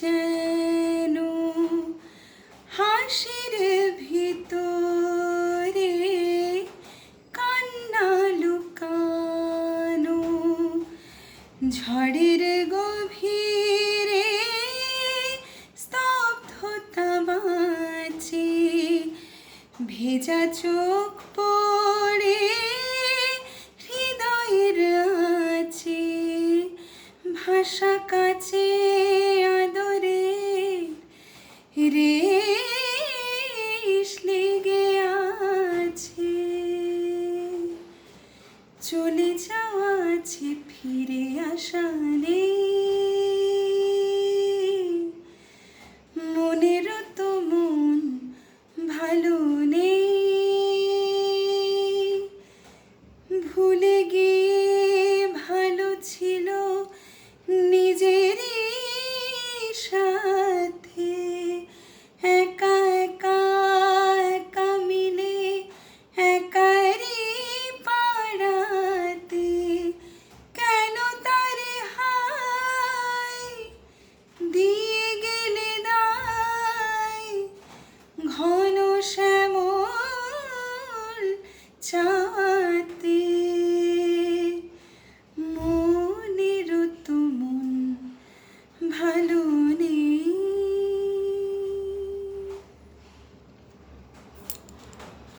যেন হাসির ভিতরে কান্না লুকানো, ঝড়ের গভীরে স্তব্ধতা বাঁচে, ভেজা চোখ পড়ে হৃদয়ের আছে, ভাষা কাছে আদরে রেশ লেগে আছে। চলে যাওয়া আছে, ফিরে আসা নেই, মনেরও তো মন ভালো নেই, ভুলে গিয়ে ভালো ছিল নিজেরই সাথে, একা একা একা মিলে একারই পাড়াতে, কেন তারে হায় দিয়ে গেলে দায়, ঘন শ্যামল চাতে।